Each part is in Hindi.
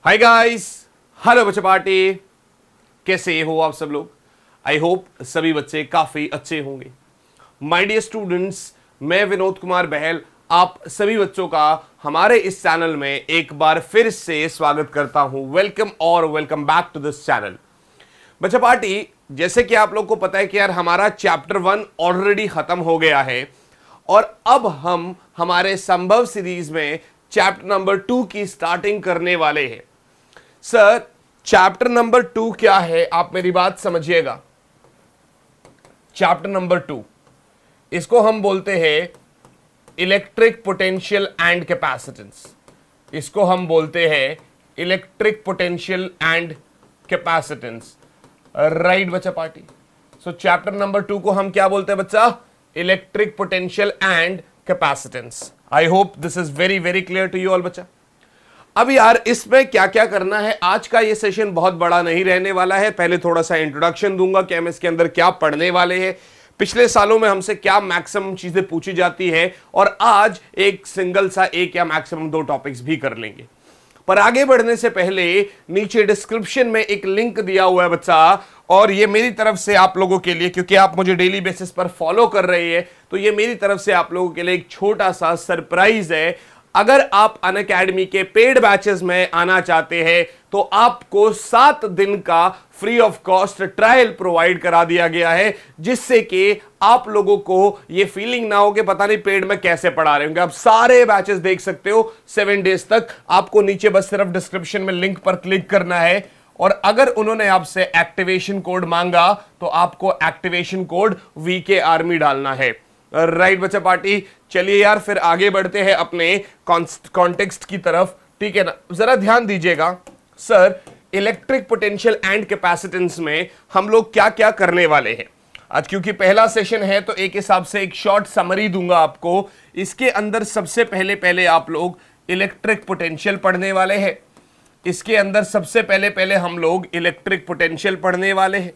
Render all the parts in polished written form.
हाय गाइस, हेलो बच्चा पार्टी। कैसे हो आप सब लोग? आई होप सभी बच्चे काफी अच्छे होंगे। माय डियर स्टूडेंट्स, मैं विनोद कुमार बहल आप सभी बच्चों का हमारे इस चैनल में एक बार फिर से स्वागत करता हूं। वेलकम और welcome back to this channel. बच्चा पार्टी, जैसे कि आप लोग को पता है कि यार हमारा चैप्टर 1 ऑलरेडी खत्म हो गया है और अब हम हमारे संभव सीरीज में चैप्टर नंबर 2 की स्टार्टिंग करने वाले हैं। सर, चैप्टर नंबर 2 क्या है? आप मेरी बात समझिएगा। चैप्टर नंबर 2, इसको हम बोलते हैं इलेक्ट्रिक पोटेंशियल एंड कैपेसिटेंस। इसको हम बोलते हैं electric potential and capacitance. Right बच्चा पार्टी। सो चैप्टर नंबर 2 को हम क्या बोलते हैं बच्चा? Electric potential and capacitance. I hope this is very very clear to you all बच्चा। अब यार इसमें क्या क्या करना है, आज का ये सेशन बहुत बड़ा नहीं रहने वाला है। पहले थोड़ा सा इंट्रोडक्शन दूंगा कि हम इसके अंदर क्या पढ़ने वाले हैं, पिछले सालों में हमसे क्या मैक्सिमम चीजें पूछी जाती है, और आज एक सिंगल सा एक या मैक्सिमम 2 टॉपिक्स भी कर लेंगे। पर आगे बढ़ने से पहले नीचे डिस्क्रिप्शन में एक लिंक दिया हुआ है बच्चा, और ये मेरी तरफ से आप लोगों के लिए, क्योंकि आप मुझे डेली बेसिस पर फॉलो कर रहे हैं, तो ये मेरी तरफ से आप लोगों के लिए एक छोटा सा सरप्राइज है। अगर आप अनअकैडमी के पेड बैचेस में आना चाहते हैं तो आपको 7 दिन का free of cost trial provide करा दिया गया है, जिससे कि आप लोगों को यह फीलिंग ना हो कि पता नहीं पेड में कैसे पढ़ा रहे होंगे। आप सारे बैचेस देख सकते हो 7 डेज तक। आपको नीचे बस सिर्फ डिस्क्रिप्शन में लिंक पर क्लिक करना है, और अगर उन्होंने आपसे एक्टिवेशन कोड मांगा तो आपको एक्टिवेशन कोड वीके आर्मी डालना है। राइट बच्चा पार्टी, चलिए यार फिर आगे बढ़ते हैं अपने कॉन्टेक्स्ट की तरफ, ठीक है ना? जरा ध्यान दीजिएगा। Sir, electric potential and capacitance में हम लोग क्या क्या करने वाले हैं आज, क्योंकि पहला सेशन है तो एक हिसाब से एक शॉर्ट समरी दूंगा आपको। इसके अंदर सबसे पहले आप लोग इलेक्ट्रिक पोटेंशियल पढ़ने वाले हैं। इसके अंदर सबसे पहले हम लोग इलेक्ट्रिक पोटेंशियल पढ़ने वाले हैं।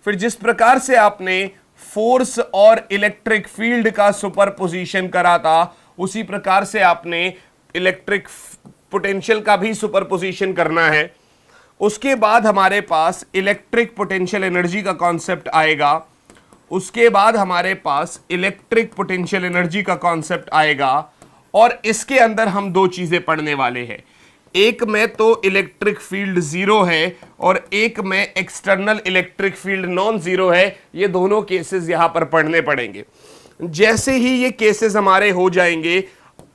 फिर जिस प्रकार से आपने फोर्स और इलेक्ट्रिक फील्ड का सुपरपोजिशन करा था, उसी प्रकार से आपने इलेक्ट्रिक पोटेंशियल का भी सुपरपोजिशन करना है। उसके बाद हमारे पास इलेक्ट्रिक पोटेंशियल एनर्जी का कॉन्सेप्ट आएगा। उसके बाद हमारे पास इलेक्ट्रिक पोटेंशियल एनर्जी का कॉन्सेप्ट आएगा, और इसके अंदर हम 2 चीजें पढ़ने वाले हैं। एक में तो इलेक्ट्रिक फील्ड 0 है और एक में external electric field non zero है। ये दोनों केसेस यहां पर पढ़ने पड़ेंगे। जैसे ही ये केसेस हमारे हो जाएंगे,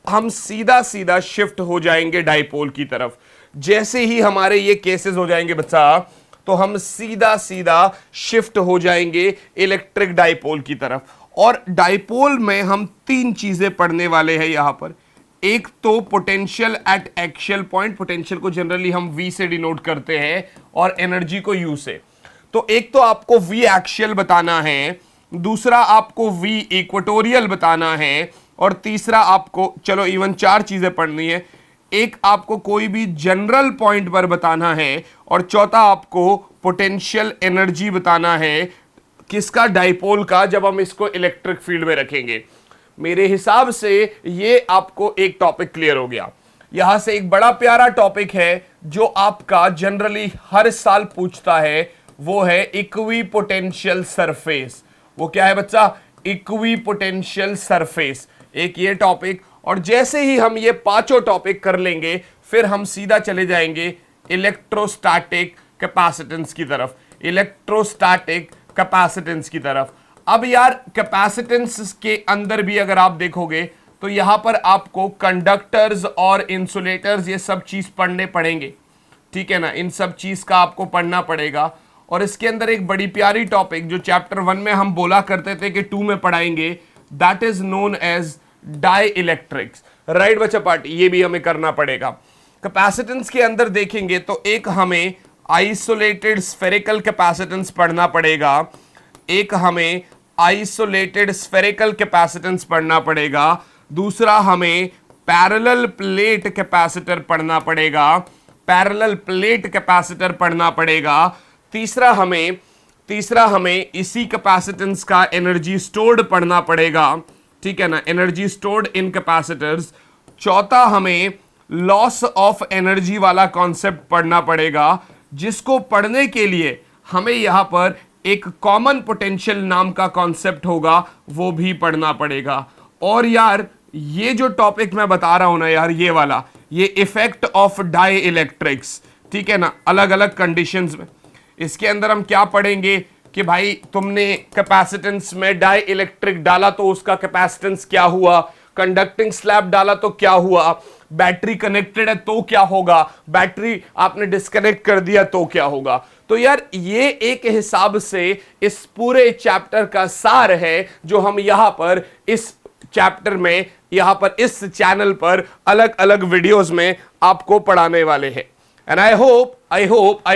हम सीधा सीधा शिफ्ट हो जाएंगे डाइपोल की तरफ। जैसे ही हमारे ये केसेस हो जाएंगे बच्चा, तो हम सीधा सीधा शिफ्ट हो जाएंगे इलेक्ट्रिक डाइपोल की तरफ। और डाइपोल में हम 3 चीजें पढ़ने वाले हैं यहां पर। एक तो potential at axial point, potential को जनरली हम V से डिनोट करते हैं और एनर्जी को U से। तो एक तो आपको V एक्सियल बताना है, दूसरा आपको V इक्वेटोरियल बताना है, और तीसरा आपको, चलो इवन 4 चीजें पढ़नी है। एक आपको कोई भी जनरल पॉइंट पर बताना है, और चौथा आपको पोटेंशियल एनर्जी बताना है। किसका? डाइपोल का, जब हम इसको इलेक्ट्रिक फील्ड में रखेंगे। मेरे हिसाब से ये आपको एक टॉपिक क्लियर हो गया। यहां से एक बड़ा प्यारा टॉपिक है जो आपका जनरली हर साल पूछता है, वो है इक्विपोटेंशियल सरफेस। वो क्या है बच्चा? इक्विपोटेंशियल सरफेस, एक ये टॉपिक। और जैसे ही हम ये 5 टॉपिक कर लेंगे, फिर हम सीधा चले जाएंगे इलेक्ट्रोस्टैटिक कैपेसिटेंस की तरफ। इलेक्ट्रोस्टैटिक कैपेसिटेंस की तरफ। अब यार कैपेसिटेंस के अंदर भी अगर आप देखोगे तो यहां पर आपको कंडक्टर्स और इंसुलेटर्स ये सब चीज पढ़ने पड़ेंगे, ठीक है ना? इन सब चीज का आपको पढ़ना पड़ेगा। और इसके अंदर एक बड़ी प्यारी टॉपिक जो चैप्टर 1 में हम बोला करते थे कि 2 में पढ़ाएंगे, that is known as dielectrics. Right बच्चा पार्टी, ये भी हमें करना पड़ेगा। कैपेसिटेंस के अंदर देखेंगे तो एक हमें आइसोलेटेड स्फेरिकल कैपेसिटेंस पढ़ना पड़ेगा, एक हमें आइसोलेटेड स्फेरिकल कैपेसिटेंस पढ़ना पड़ेगा, दूसरा हमें पैरेलल प्लेट कैपेसिटर पढ़ना पड़ेगा, पैरेलल प्लेट कैपेसिटर पढ़ना पड़ेगा, तीसरा हमें इसी कैपेसिटेंस का एनर्जी स्टोर्ड पढ़ना पड़ेगा, ठीक है ना? Energy stored in capacitors. चौथा हमें लॉस ऑफ एनर्जी वाला कॉन्सेप्ट पढ़ना पड़ेगा, जिसको पढ़ने के लिए हमें यहां पर एक कॉमन पोटेंशियल नाम का कॉन्सेप्ट होगा, वो भी पढ़ना पड़ेगा। और यार ये जो टॉपिक मैं बता रहा हूं ना यार, ये वाला, ये इफेक्ट ऑफ डाई इलेक्ट्रिक्स, ठीक है ना, अलग अलग कंडीशंस में, इसके अंदर हम क्या पढ़ेंगे कि भाई तुमने कैपेसिटेंस में डाई इलेक्ट्रिक डाला तो उसका कैपेसिटेंस क्या हुआ, कंडक्टिंग स्लैब डाला तो क्या हुआ, बैटरी कनेक्टेड है तो क्या होगा, बैटरी आपने डिस्कनेक्ट कर दिया तो क्या होगा। तो यार ये एक हिसाब से इस पूरे चैप्टर का सार है जो हम यहां पर इस चैप्टर में, यहां पर इस चैनल पर अलग अलग वीडियोस में आपको पढ़ाने वाले हैं। And I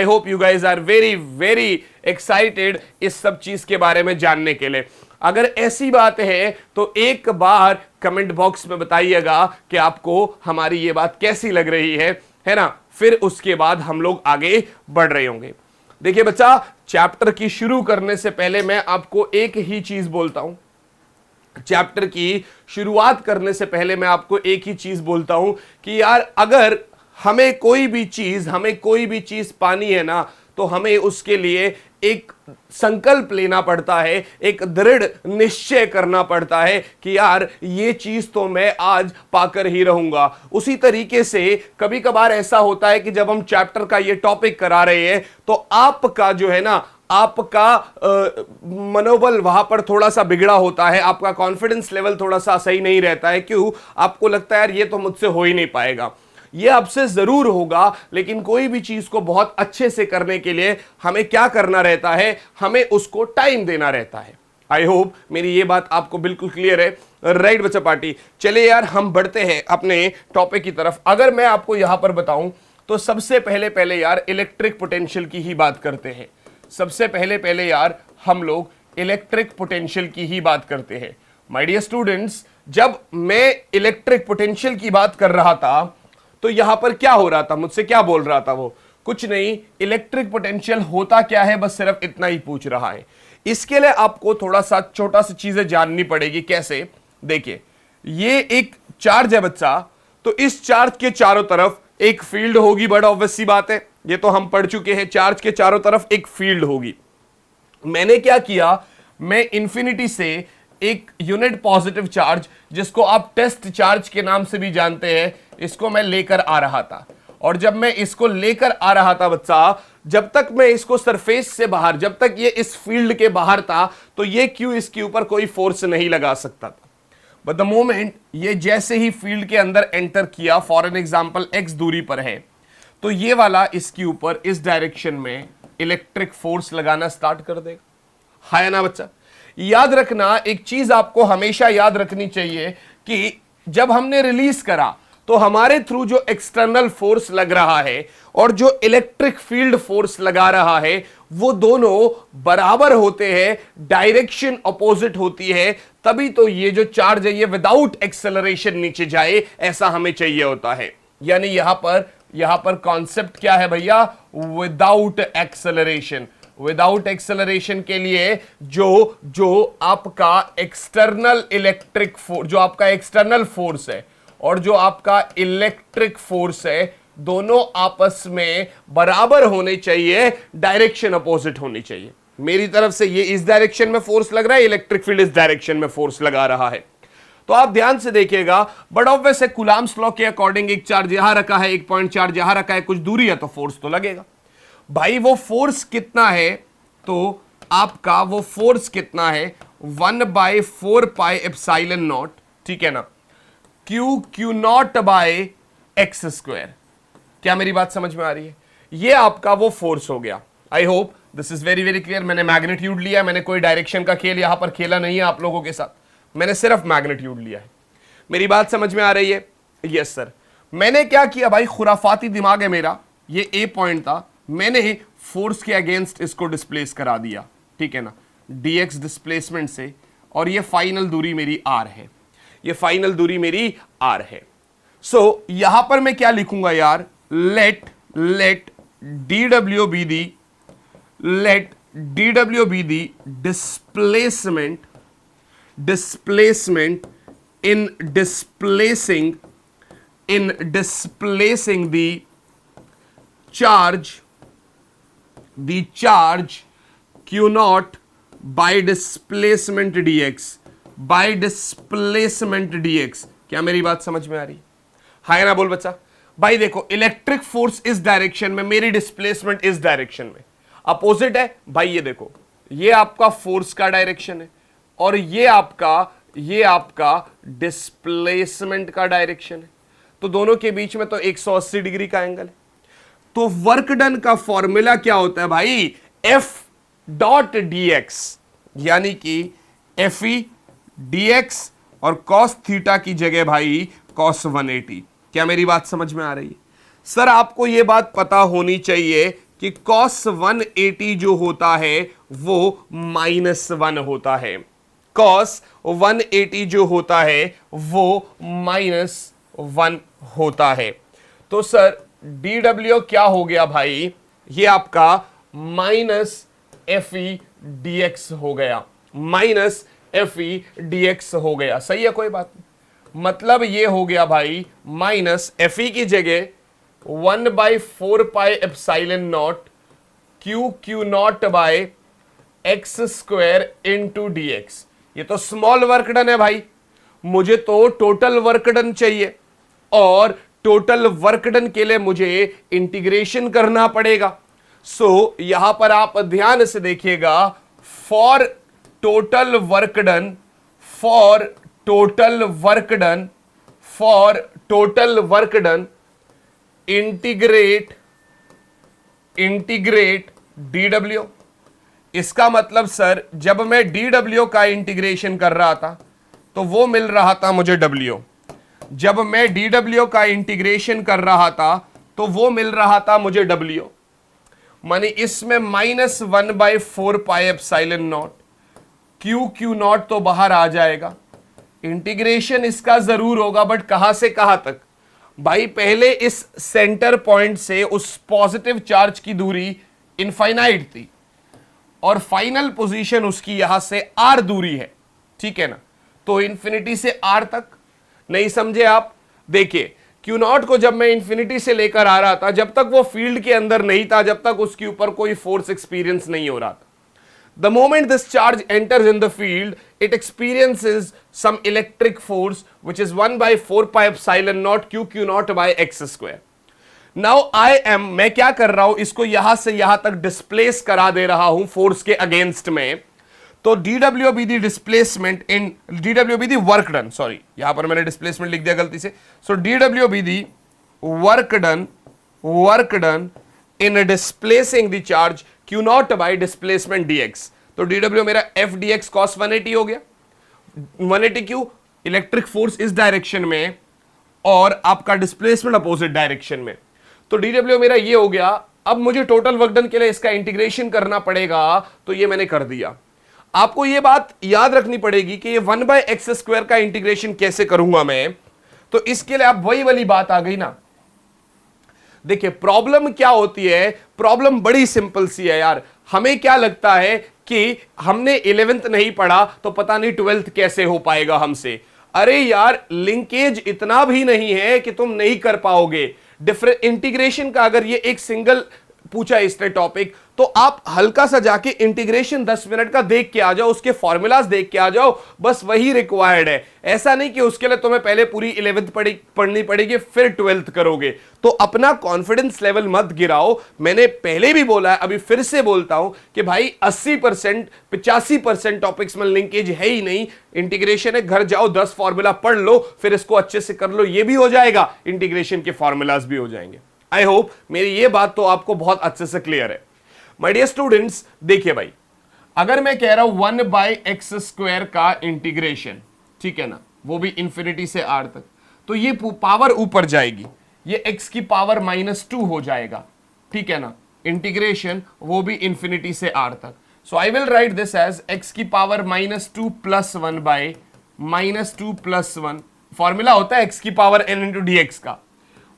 hope you guys are very very excited इस सब चीज के बारे में जानने के लिए। अगर ऐसी बात है तो एक बार कमेंट बॉक्स में बताइएगा कि आपको हमारी ये बात कैसी लग रही है ना, फिर उसके बाद हम लोग आगे बढ़ रहे होंगे। देखिए बच्चा, चैप्टर की शुरू करने से पहले मैं आपको एक ही चीज बोलता हूं, चैप्टर की शुरुआत करने से पहले मैं आपको एक ही चीज बोलता हूं कि यार अगर हमें कोई भी चीज पानी है ना, तो हमें उसके लिए एक संकल्प लेना पड़ता है, एक दृढ़ निश्चय करना पड़ता है कि यार ये चीज तो मैं आज पाकर ही रहूंगा। उसी तरीके से कभी कभार ऐसा होता है कि जब हम चैप्टर का ये टॉपिक करा रहे हैं तो आपका जो है ना, आपका मनोबल वहां पर थोड़ा सा बिगड़ा होता है, आपका कॉन्फिडेंस लेवल थोड़ा सा सही नहीं रहता है। क्यों? आपको लगता है यार ये तो मुझसे हो ही नहीं पाएगा। ये आपसे जरूर होगा, लेकिन कोई भी चीज को बहुत अच्छे से करने के लिए हमें क्या करना रहता है, हमें उसको टाइम देना रहता है। आई होप मेरी ये बात आपको बिल्कुल क्लियर है, राइट बच्चा पार्टी। चलिए यार हम बढ़ते हैं अपने टॉपिक की तरफ। अगर मैं आपको यहां पर बताऊं तो सबसे पहले यार इलेक्ट्रिक पोटेंशियल की ही बात करते हैं। सबसे पहले यार हम लोग इलेक्ट्रिक पोटेंशियल की ही बात करते हैं। माय डियर स्टूडेंट्स, जब मैं इलेक्ट्रिक पोटेंशियल की बात कर रहा था तो यहां पर क्या हो रहा था, मुझसे क्या बोल रहा था वो? कुछ नहीं, इलेक्ट्रिक पोटेंशियल होता क्या है, बस सिर्फ इतना ही पूछ रहा है। इसके लिए आपको थोड़ा सा छोटा सी चीजें जाननी पड़ेगी। कैसे? देखिए, ये एक चार्ज है बच्चा, तो इस चार्ज के चारों तरफ एक फील्ड होगी, बड़ा ऑब्वियस सी बात है, ये तो हम पढ़ चुके हैं। चार्ज के चारों तरफ एक फील्ड होगी। मैंने क्या किया, मैं इंफिनिटी से एक यूनिट पॉजिटिव चार्ज, जिसको आप टेस्ट चार्ज के नाम से भी जानते हैं, इसको मैं लेकर आ रहा था। और जब मैं इसको लेकर आ रहा था बच्चा, जब तक मैं इसको सरफेस से बाहर, जब तक ये इस फील्ड के बाहर था, तो ये क्यू इसके ऊपर कोई फोर्स नहीं लगा सकता था। बट द मोमेंट ये जैसे ही फील्ड के अंदर एंटर किया, फॉर एन एग्जांपल x दूरी पर है, तो ये वाला इसके ऊपर इस डायरेक्शन में इलेक्ट्रिक फोर्स लगाना स्टार्ट कर देगा। है ना बच्चा? याद रखना, एक चीज आपको हमेशा याद रखनी चाहिए कि जब हमने रिलीज करा तो हमारे थ्रू जो एक्सटर्नल फोर्स लग रहा है और जो इलेक्ट्रिक फील्ड फोर्स लगा रहा है, वो दोनों बराबर होते हैं, डायरेक्शन अपोजिट होती है। तभी तो ये जो चार्ज है ये विदाउट एक्सेलरेशन नीचे जाए, ऐसा हमें चाहिए होता है। यानी यहां पर कॉन्सेप्ट क्या है भैया? Without acceleration. विदाउट एक्सेलरेशन के लिए जो आपका एक्सटर्नल इलेक्ट्रिक फोर्स, जो आपका एक्सटर्नल फोर्स है और जो आपका इलेक्ट्रिक फोर्स है, दोनों आपस में बराबर होने चाहिए, डायरेक्शन अपोजिट होनी चाहिए। मेरी तरफ से ये इस डायरेक्शन में फोर्स लग रहा है, इलेक्ट्रिक फील्ड इस डायरेक्शन में फोर्स लगा रहा है। तो आप ध्यान से देखिएगा, बट ऑब्वियस है कूलम्ब्स लॉ के अकॉर्डिंग एक चार्ज यहां रखा है, एक पॉइंट चार्ज यहां रखा है, कुछ दूरी है तो फोर्स तो लगेगा। भाई वो फोर्स कितना है? तो आपका वो फोर्स कितना है? 1/4 पाई एप्सिलॉन नॉट, ठीक है ना, Q naught by X square. क्या मेरी बात समझ में आ रही है? ये आपका वो फोर्स हो गया। आई hope this is very very clear. मैंने मैग्नीट्यूड लिया, मैंने कोई डायरेक्शन का खेल यहां पर खेला नहीं है आप लोगों के साथ, मैंने सिर्फ मैग्नीट्यूड लिया है। मेरी बात समझ में आ रही है? Yes sir. मैंने क्या किया भाई, खुराफाती दिमाग है मेरा, ये ए पॉइंट था, मैंने फोर्स के अगेंस्ट इसको डिस्प्लेस करा दिया, ठीक है ना, dx डिस्प्लेसमेंट से, और ये फाइनल दूरी मेरी r है, ये फाइनल दूरी मेरी r है। सो यहां पर मैं क्या लिखूंगा यार? Let dw be the displacement in displacing in displacing the charge q naught by displacement dx. क्या मेरी बात समझ में आ रही? हाय ना बोल बच्चा. भाई देखो, इलेक्ट्रिक फोर्स इस डायरेक्शन में, मेरी डिस्प्लेसमेंट इस डायरेक्शन में, अपोजिट है भाई. ये देखो, ये आपका फोर्स का डायरेक्शन है और ये आपका डिस्प्लेसमेंट का डायरेक्शन है. तो दोनों के बीच में तो 180 डिग्री का एंगल है. तो वर्क डन का फॉर्मूला क्या होता है भाई? एफ डॉट dx, यानी कि FE dx और cos थीटा की जगह भाई cos 180. क्या मेरी बात समझ में आ रही है? सर आपको यह बात पता होनी चाहिए कि cos 180 जो होता है वो -1 होता है. cos 180 जो होता है वो -1 होता है. तो सर dw क्या हो गया भाई? ये आपका -FE dx हो गया, -FE dx हो गया. सही है, कोई बात नहीं. मतलब ये हो गया भाई -FE की जगह 1/4πε0 q naught by x square into dx. ये तो स्मॉल वर्क डन है भाई, मुझे तो टोटल वर्क डन चाहिए और टोटल वर्क डन के लिए मुझे इंटीग्रेशन करना पड़ेगा. सो यहां पर आप ध्यान से देखिएगा, for total work done integrate dw. इसका मतलब सर जब मैं dw का इंटीग्रेशन कर रहा था तो वो मिल रहा था मुझे w. जब मैं dw का इंटीग्रेशन कर रहा था तो वो मिल रहा था मुझे w. मानी इसमें -1/4πε0 q नॉट तो बाहर आ जाएगा. इंटीग्रेशन इसका जरूर होगा, बट कहां से कहां तक भाई? पहले इस सेंटर पॉइंट से उस पॉजिटिव चार्ज की दूरी इनफाइनाइट थी और फाइनल पोजीशन उसकी यहां से r दूरी है, ठीक है ना? तो इंफिनिटी से r तक. नहीं समझे आप? देखिए, Q नॉट को जब मैं इंफिनिटी से लेकर आ रहा था, जब तक वो फील्ड के अंदर नहीं था, जब तक उसके ऊपर कोई फोर्स एक्सपीरियंस नहीं हो रहा था. The moment this charge enters in the field, it experiences some electric force which is 1/4πε0 q naught by x square. Now मैं क्या कर रहा हूं, इसको यहां से यहां तक डिस्प्लेस करा दे रहा हूं फोर्स के अगेंस्ट में. तो dw be the displacement in dw be the work done, sorry यहां पर मैंने डिस्प्लेसमेंट लिख दिया गलती से. So dw be the work done in displacing the charge q naught bye displacement dx. तो dw मेरा f dx cos 180 हो गया. 180 क्यों? इलेक्ट्रिक फोर्स इस डायरेक्शन में और आपका डिस्प्लेसमेंट अपोजिट डायरेक्शन में. तो dw मेरा ये हो गया. अब मुझे टोटल वर्क डन के लिए इसका इंटीग्रेशन करना पड़ेगा, तो ये मैंने कर दिया. आपको ये बात याद रखनी पड़ेगी कि ये 1/x स्क्वायर का इंटीग्रेशन कैसे करूंगा मैं. तो इसके लिए आप वही वाली बात आ गई ना. देखिए प्रॉब्लम क्या होती है, प्रॉब्लम बड़ी सिंपल सी है यार. हमें क्या लगता है कि हमने 11th नहीं पढ़ा तो पता नहीं 12th कैसे हो पाएगा हमसे. अरे यार लिंकेज इतना भी नहीं है कि तुम नहीं कर पाओगे. डिफरेंट इंटीग्रेशन का अगर ये एक सिंगल पूछा इसने टॉपिक, तो आप हल्का सा जाके इंटीग्रेशन 10 मिनट का देख के आ जाओ, उसके फॉर्मूलाज देख के आ जाओ, बस वही रिक्वायर्ड है. ऐसा नहीं कि उसके लिए तुम्हें पहले पूरी 11th पढ़नी पड़ेगी फिर 12th करोगे. तो अपना कॉन्फिडेंस लेवल मत गिराओ. मैंने पहले भी बोला है, अभी फिर से बोलता हूं कि भाई 80% 85% टॉपिक्स में लिंकेज है ही नहीं. इंटीग्रेशन है, घर जाओ 10 फॉर्मूला पढ़ लो, फिर इसको अच्छे से कर लो, ये भी हो जाएगा, इंटीग्रेशन के फॉर्मूलाज भी हो जाएंगे. आई होप मेरी ये बात तो आपको बहुत अच्छे से क्लियर है. माय डियर स्टूडेंट्स, देखिए भाई, अगर मैं कह रहा हूं 1/x स्क्वायर का इंटीग्रेशन, ठीक है ना, वो भी इंफिनिटी से r तक, तो ये पावर ऊपर जाएगी, ये x की पावर -2 हो जाएगा, ठीक है ना. इंटीग्रेशन वो भी इंफिनिटी से r तक. So I will write this as x की पावर -2 + 1 बाय -2 + 1. फॉर्मूला होता है x की पावर n इंटू dx का,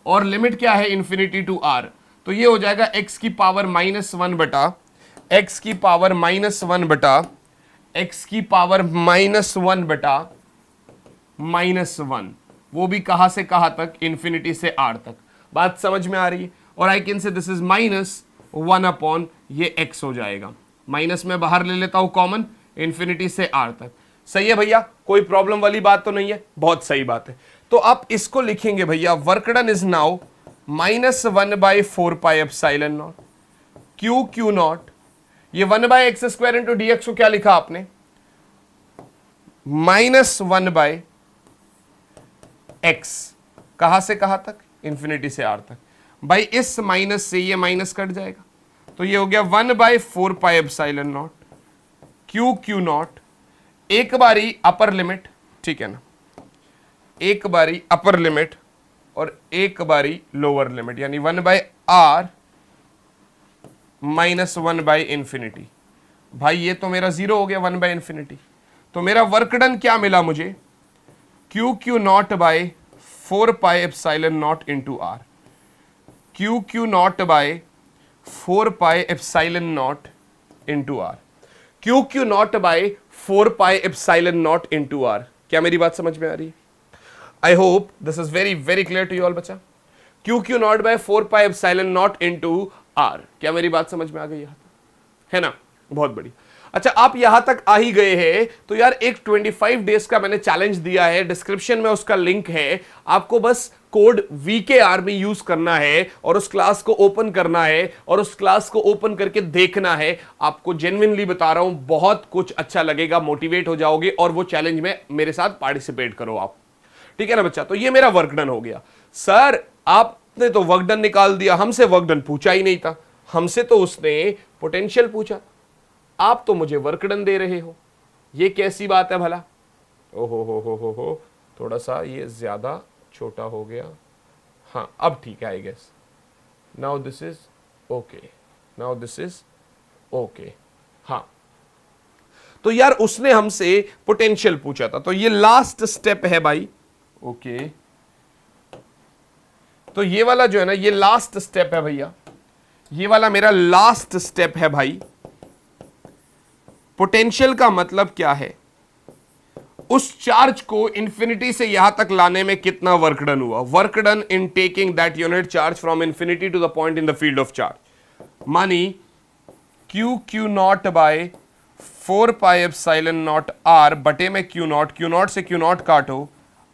और लिमिट क्या है? Infinity to r. तो ये हो जाएगा x की पावर -1 बटा x की पावर -1 बटा x की पावर -1 बटा -1. वो भी कहां से कहां तक, इंफिनिटी से आर तक। बात समझ में आ रही है? और I can say this is -1 upon ये x हो जाएगा, माइनस में बाहर ले लेता हूं कॉमन, इंफिनिटी से आर तक। सही है भैया, कोई प्रॉब्लम वाली बात तो नहीं है? बहुत सही बात है। तो आप इसको लिखेंगे भैया, work done is now -1/4πε0 Q naught, ये 1/x² इंटू dx को क्या लिखा आपने, -1/x, कहां से कहां तक, इंफिनिटी से आर तक। भाई इस माइनस से ये माइनस कट जाएगा, तो ये हो गया 1/4πε0 क्यू नॉट, एक बारी अपर लिमिट, ठीक है ना, एक बारी अपर लिमिट और एक बारी लोअर लिमिट, यानी 1/r -1/इंफिनिटी। भाई ये तो मेरा 0 हो गया 1/इंफिनिटी। तो मेरा वर्क डन क्या मिला मुझे, q naught by 4πε0 into r, q naught by 4πε0 into r, q naught by 4πε0 into r. क्या मेरी बात समझ में आ रही है? I hope this is very very clear to you all बच्चा। Q naught by 4πε0 into r, क्या मेरी बात समझ में आ गई? है ना, बहुत बढ़िया। अच्छा, आप यहां तक आ ही गए हैं तो यार एक 25 डेज का मैंने चैलेंज दिया है, डिस्क्रिप्शन में उसका लिंक है, आपको बस कोड VKR में यूज करना है और उस क्लास को ओपन करना है और उस क्लास को ओपन करके देखना है। आपको जेन्युइनली बता रहा हूं, बहुत कुछ अच्छा लगेगा, मोटिवेट हो जाओगे और वो चैलेंज में मेरे साथ पार्टिसिपेट करो आप, ठीक है ना बच्चा। तो ये मेरा वर्क डन हो गया। सर आपने तो वर्क डन निकाल दिया, हमसे वर्क डन पूछा ही नहीं था, हमसे तो उसने पोटेंशियल पूछा, आप तो मुझे वर्क डन दे रहे हो, ये कैसी बात है भला? ओहो हो, थोड़ा सा ये ज्यादा छोटा हो गया। हाँ अब ठीक है, I guess now this is okay, now this is okay. हाँ तो यार उसने हमसे पोटेंशियल पूछा था, तो ये लास्ट स्टेप है भाई। ओके तो ये वाला जो है ना, ये लास्ट स्टेप है भैया, ये वाला मेरा लास्ट स्टेप है भाई। पोटेंशियल का मतलब क्या है, उस चार्ज को इंफिनिटी से यहां तक लाने में कितना वर्क डन हुआ, work done in taking that unit charge from infinity to the point in the field of charge, मानी क्यू नॉट बाय 4πε0 आर बटे में क्यू नॉट से क्यू नॉट काटो,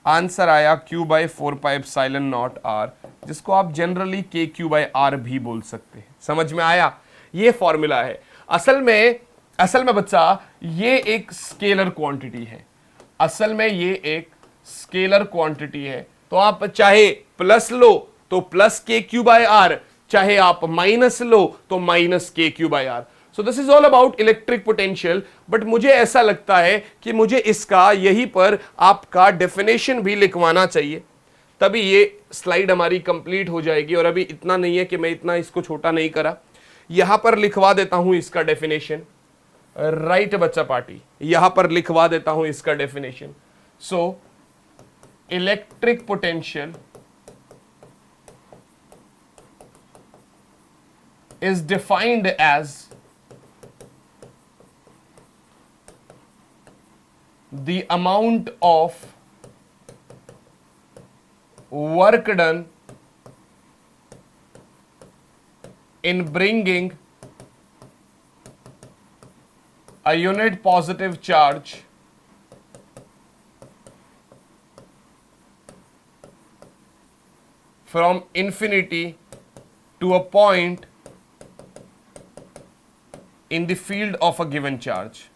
आंसर आया Q बाय 4πε0 आर, जिसको आप जनरली KQ बाय आर भी बोल सकते हैं। समझ में आया? ये फॉर्मूला है। असल में बच्चा ये एक स्केलर क्वांटिटी है, असल में ये एक स्केलर क्वांटिटी है। तो आप चाहे प्लस लो तो प्लस KQ बाय आर, चाहे आप माइनस लो तो minus KQ by R. So this is all about electric potential. But मुझे ऐसा लगता है कि मुझे इसका यहीं पर आपका डेफिनेशन भी लिखवाना चाहिए, तभी ये स्लाइड हमारी कंप्लीट हो जाएगी। और अभी इतना नहीं है कि मैं इतना इसको छोटा नहीं करा, यहां पर लिखवा देता हूं इसका डेफिनेशन। राइट बच्चा पार्टी, यहां पर लिखवा देता हूं इसका definition. So electric potential is defined as the amount of work done in bringing a unit positive charge from infinity to a point in the field of a given charge.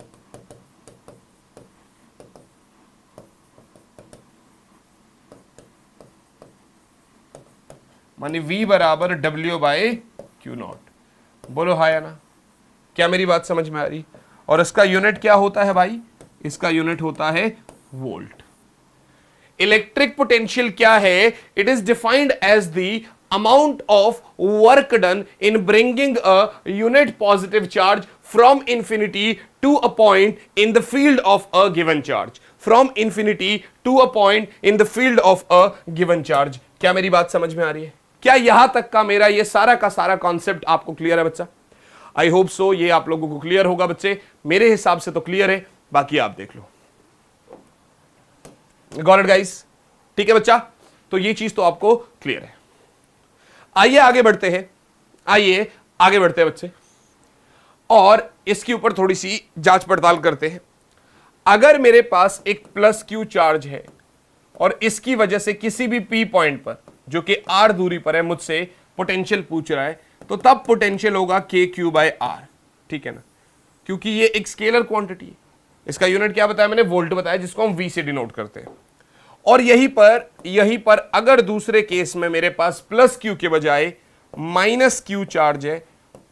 मानी V बराबर W बाय क्यू नॉट। बोलो हाँ या ना? क्या मेरी बात समझ में आ रही? और इसका यूनिट क्या होता है भाई? इसका यूनिट होता है वोल्ट। इलेक्ट्रिक पोटेंशियल क्या है? It is defined as the amount of work done in bringing a unit positive charge from infinity to a point in the field of a given charge. From infinity to a point in the field of a given charge. क्या मेरी बात समझ में आ रही है? क्या यहां तक का मेरा ये सारा का सारा कॉन्सेप्ट आपको क्लियर है बच्चा? आई होप सो ये आप लोगों को क्लियर होगा बच्चे, मेरे हिसाब से तो क्लियर है, बाकी आप देख लो। Got it guys? ठीक है बच्चा, तो ये चीज तो आपको क्लियर है। आइए आगे बढ़ते हैं, आइए आगे बढ़ते हैं बच्चे, और इसके ऊपर थोड़ी सी जांच पड़ताल करते हैं। अगर मेरे पास एक प्लस क्यू चार्ज है और इसकी वजह से किसी भी पी पॉइंट पर जो कि आर दूरी पर है मुझसे पोटेंशियल पूछ रहा है, तो तब पोटेंशियल होगा के क्यू बाय आर, ठीक है ना, क्योंकि ये एक स्केलर क्वांटिटी है। इसका यूनिट क्या बताया मैंने, वोल्ट बताया, जिसको हम वी से डिनोट करते हैं। और यहीं पर अगर दूसरे केस में मेरे पास प्लस क्यू के बजाय माइनस क्यू चार्ज है,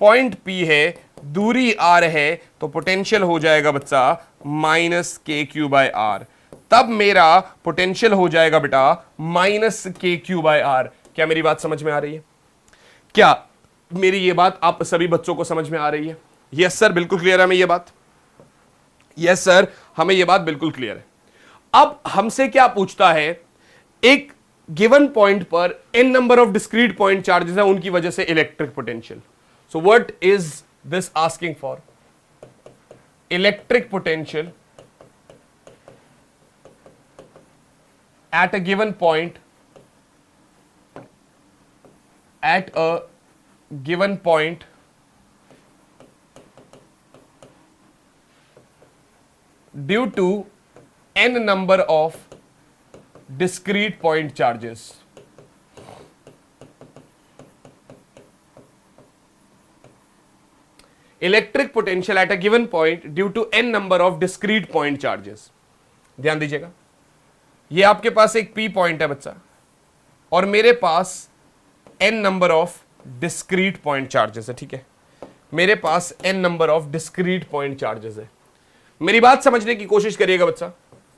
पॉइंट पी है, दूरी आर है, तो पोटेंशियल हो जाएगा बच्चा माइनस के क्यू बाय आर। तब मेरा पोटेंशियल हो जाएगा बेटा माइनस के क्यू बाय आर। क्या मेरी बात समझ में आ रही है? क्या मेरी ये बात आप सभी बच्चों को समझ में आ रही है? यस सर, बिल्कुल क्लियर है हमें ये बात। यस सर, हमें ये बात बिल्कुल क्लियर है। अब हमसे क्या पूछता है, एक गिवन पॉइंट पर n number of discrete point charges है, उनकी वजह से electric potential. So what is this asking for? Electric potential at a given point, at a given point due to n number of discrete point charges. Electric potential at a given point due to n number of discrete point charges. ध्यान दीजिएगा, ये आपके पास एक P पॉइंट है बच्चा, और मेरे पास n number of discrete point charges है, ठीक है, मेरे पास n number of discrete point charges है। मेरी बात समझने की कोशिश करिएगा बच्चा,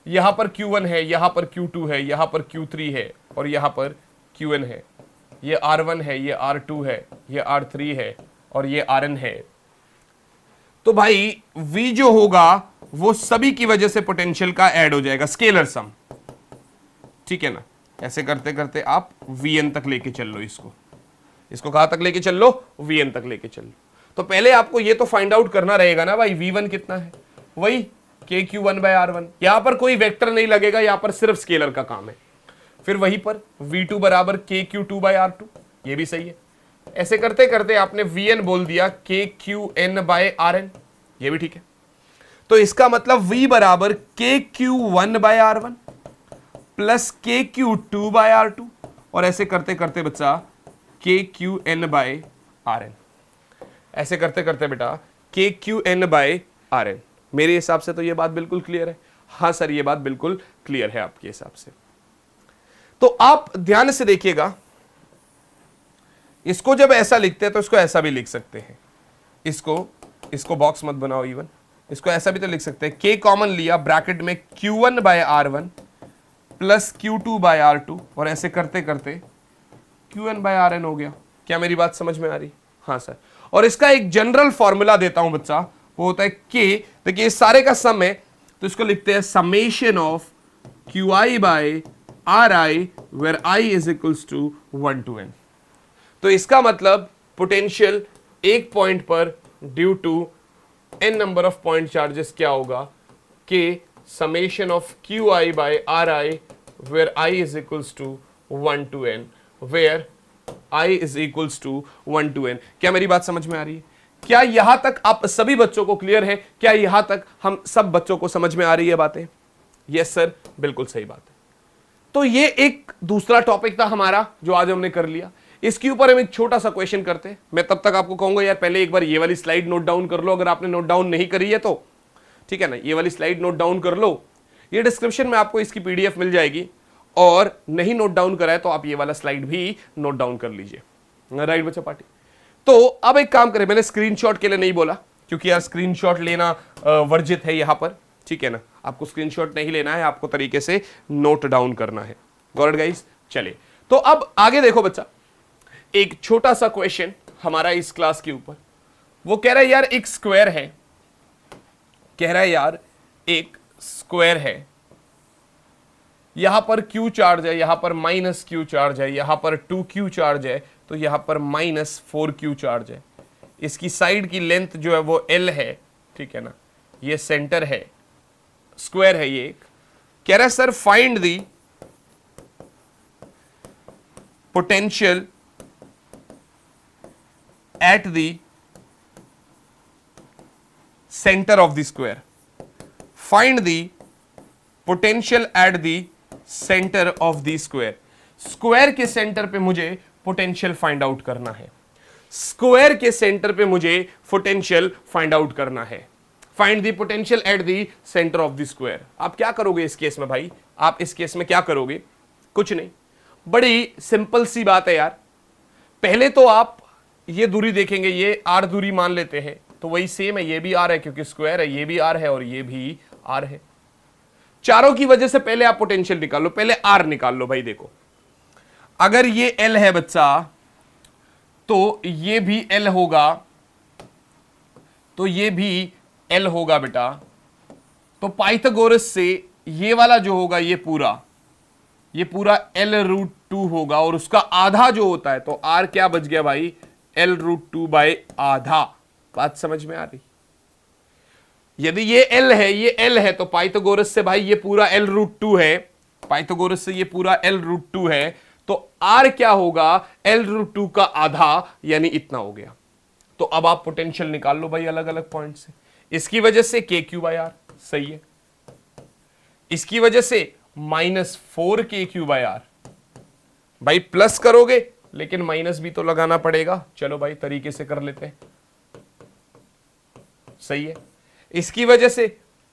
यहां पर Q1 है, यहां पर Q2 है, यहां पर Q3 है, और यहां पर Qn है। ये R1 है, ये R2 है, ये R3 है, और ये Rn है। तो भाई V जो होगा वो सभी की वजह से पोटेंशियल का ऐड हो जाएगा, स्केलर सम, ठीक है ना। ऐसे करते करते आप Vn तक लेके चल लो, इसको कहां तक लेके चल लो, Vn तक लेके चल लो। तो पहले आपको ये तो फाइंड आउट करना रहेगा ना भाई, V1 कितना है, वही KQ1/R1। यहां पर कोई वेक्टर नहीं लगेगा, यहां पर सिर्फ स्केलर का काम है। फिर वहीं पर V2 बराबर KQ2/R2, ये भी सही है। ऐसे करते करते आपने Vn बोल दिया KQN/Rn, ये भी ठीक है। तो इसका मतलब V बराबर KQ1/R1 प्लस KQ2/R2, और ऐसे करते करते बच्चा KQN/Rn, ऐसे करते करते बेटा KQN/Rn। मेरे हिसाब से तो ये बात बिल्कुल क्लियर है। हाँ सर, ये बात बिल्कुल क्लियर है आपके हिसाब से। तो आप ध्यान से देखिएगा, इसको जब ऐसा लिखते हैं तो इसको ऐसा भी लिख सकते हैं, इसको बॉक्स मत बनाओ इवन, इसको ऐसा भी तो लिख सकते हैं, K कॉमन लिया, ब्रैकेट में Q1/R1 प्लस Q2/R2, और ऐसे करते करते Qn/Rn हो गया। क्या मेरी बात समझ में आ रही? हाँ सर। और इसका एक जनरल फॉर्मूला देता हूं बच्चा, वो होता है K, देखिए इस सारे का सम है, तो इसको लिखते हैं summation of Qi/Ri where I is equals to 1 to n। तो इसका मतलब पोटेंशियल एक पॉइंट पर due to n number of point charges क्या होगा, K summation of Qi/Ri where I is equals to 1 to n, where I is equals to 1 to n। क्या मेरी बात समझ में आ रही है? क्या यहां तक आप सभी बच्चों को क्लियर है? क्या यहां तक हम सब बच्चों को समझ में आ रही है बातें? यस सर, बिल्कुल सही बात है। तो ये एक दूसरा टॉपिक था हमारा जो आज हमने कर लिया। इसके ऊपर हम एक छोटा सा क्वेश्चन करते हैं। मैं तब तक आपको कहूंगा यार पहले एक बार ये वाली स्लाइड नोट डाउन कर लो, अगर आपने नोट डाउन नहीं करी है तो, ठीक है ना, ये वाली स्लाइड नोट डाउन कर लो। ये डिस्क्रिप्शन में आपको इसकी पीडीएफ मिल जाएगी, और नहीं नोट डाउन करा है तो आप ये वाला स्लाइड भी नोट डाउन कर लीजिए। राइट बच्चा पार्टी? तो अब एक काम करें, मैंने स्क्रीनशॉट के लिए नहीं बोला क्योंकि यार स्क्रीनशॉट लेना वर्जित है यहां पर, ठीक है ना, आपको स्क्रीनशॉट नहीं लेना है, आपको तरीके से नोट डाउन करना है। Got it guys? चलिए, तो अब आगे देखो बच्चा, एक छोटा सा क्वेश्चन हमारा इस क्लास के ऊपर, वो कह रहा है यार एक स्क्वायर है, कह रहा है यार एक स्क्वायर है, यहां पर Q चार्ज है, यहां पर माइनस Q चार्ज है, यहां पर 2Q चार्ज है, तो यहां पर माइनस 4Q चार्ज है। इसकी साइड की लेंथ जो है वो L है, ठीक है ना, ये सेंटर है, स्क्वायर है ये एक। कह रहा है sir find the potential at the centre of the square, find the potential at the centre of the square. Square के सेंटर पे मुझे पोटेंशियल फाइंड आउट करना है, स्क्वायर के सेंटर पे मुझे पोटेंशियल फाइंड आउट करना है। Find the potential at the centre of the square. आप क्या करोगे इस केस में भाई, आप इस केस में क्या करोगे, कुछ नहीं, बड़ी सिंपल सी बात है यार। पहले तो आप ये दूरी देखेंगे, ये आर दूरी मान लेते हैं, तो वही सेम है, ये भी आर है क्योंकि स्क्वायर है, ये भी आर है और ये भी आर है। चारों की वजह से पहले आप पोटेंशियल निकाल लो, पहले आर निकाल लो भाई। देखो अगर ये एल है बच्चा तो ये भी एल होगा, तो ये भी एल होगा बेटा। तो पाइथागोरस से ये वाला जो होगा ये पूरा एल रूट 2 होगा और उसका आधा जो होता है, तो आर क्या बच गया भाई, एल रूट 2 बाय आधा। बात समझ में आ रही? यदि ये एल है, ये एल है, तो पाइथागोरस से भाई ये पूरा एल रूट 2 है, पाइथागोरस से ये पूरा एल रूट 2 है, तो आर क्या होगा, एल रूट 2 का आधा, यानी इतना हो गया। तो अब आप पोटेंशियल निकाल लो भाई अलग अलग पॉइंट से। इसकी वजह से के क्यू बाय आर, सही है। इसकी वजह से -4 के क्यू बाय आर, भाई प्लस करोगे लेकिन माइनस भी तो लगाना पड़ेगा। चलो भाई तरीके से कर लेते हैं, सही है। इसकी वजह से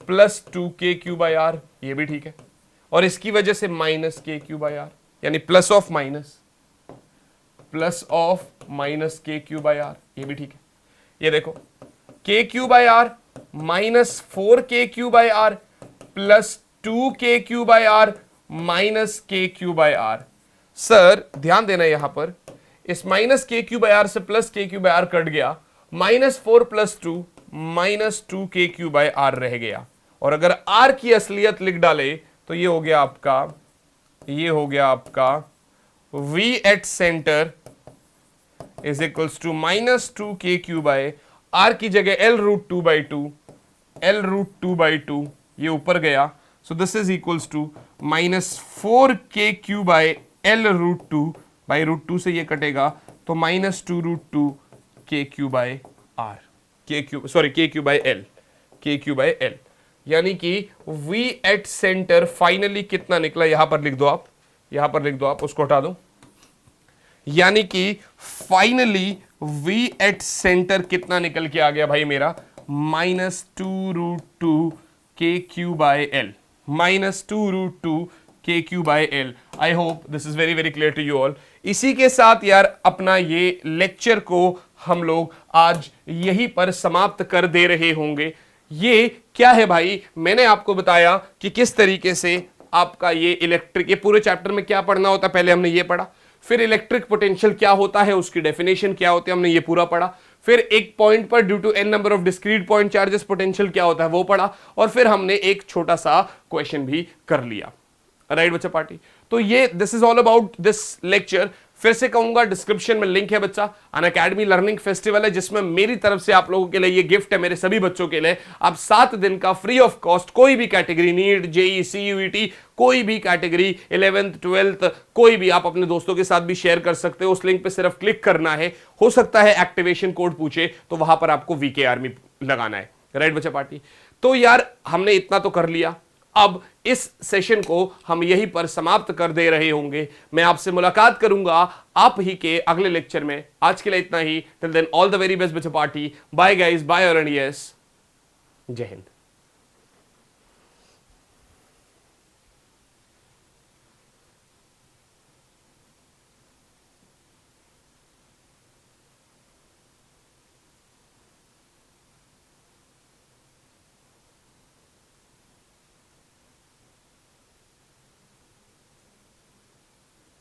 +2 के क्यू बाय आर, ये भी ठीक है। और इसकी वजह से -के क्यू बाय आर, यानी प्लस ऑफ माइनस के क्यू बाय आर, ये भी ठीक है। ये देखो के Q by are -4 K Q by are +2 K Q by R K Q by are. Sir ध्यान देना यहां पर, इस के क्यू बाय आर से के क्यू बाय आर कट गया, -4 + 2 -2 के क्यू बाय आर रह गया। और अगर आर की असलियत लिख डाले तो ये हो गया आपका v at centre is equals to -2 K Q by are की जगह एल रूट 2 बाई 2 ये ऊपर गया। So this is equals to -4 K Q by L root 2 by root 2 से ये कटेगा तो -2 root 2 K Q by R, K Q by L. यानी कि v एट सेंटर फाइनली कितना निकला, यहां पर लिख दो आप, उसको हटा दो। यानी कि फाइनली v एट सेंटर कितना निकल के आ गया भाई मेरा, -2 root 2 K Q by L, -2 root 2 K Q by L. I hope this is very very clear to you all. इसी के साथ यार अपना ये लेक्चर को हम लोग आज यहीं पर समाप्त कर दे रहे होंगे। ये क्या है भाई, मैंने आपको बताया कि किस तरीके से आपका ये इलेक्ट्रिक, ये पूरे चैप्टर में क्या पढ़ना होता है, पहले हमने ये पढ़ा। फिर इलेक्ट्रिक पोटेंशियल क्या होता है, उसकी डेफिनेशन क्या होती है, हमने ये पूरा पढ़ा। फिर एक पॉइंट पर due to n number of discrete point charges potential क्या होता है वो पढ़ा। और फिर हमने एक छोटा सा क्वेश्चन भी कर लिया। राइट बच्चा पार्टी, तो ये this is all about this lecture. फिर से कहूंगा डिस्क्रिप्शन में लिंक है बच्चा, अनअकैडमी लर्निंग फेस्टिवल है जिसमें मेरी तरफ से आप लोगों के लिए ये गिफ्ट है, मेरे सभी बच्चों के लिए। आप 7 दिन का फ्री ऑफ कॉस्ट कोई भी कैटेगरी, नीट, जेई, सीयूईटी, कोई भी कैटेगरी, 11th 12th कोई भी, आप अपने दोस्तों के साथ भी शेयर कर सकते हो। उस लिंक पे सिर्फ क्लिक करना है, हो सकता है एक्टिवेशन कोड पूछे तो वहां पर आपको वीके आर्मी लगाना है। राइट बच्चा पार्टी, तो यार हमने इतना तो कर लिया। अब इस सेशन को हम यहीं पर समाप्त कर दे रहे होंगे। मैं आपसे मुलाकात करूंगा आप ही के अगले लेक्चर में। आज के लिए इतना ही। Till then all the very best बच्चा पार्टी। बाय गाइस, बाय और यस, जय हिंद।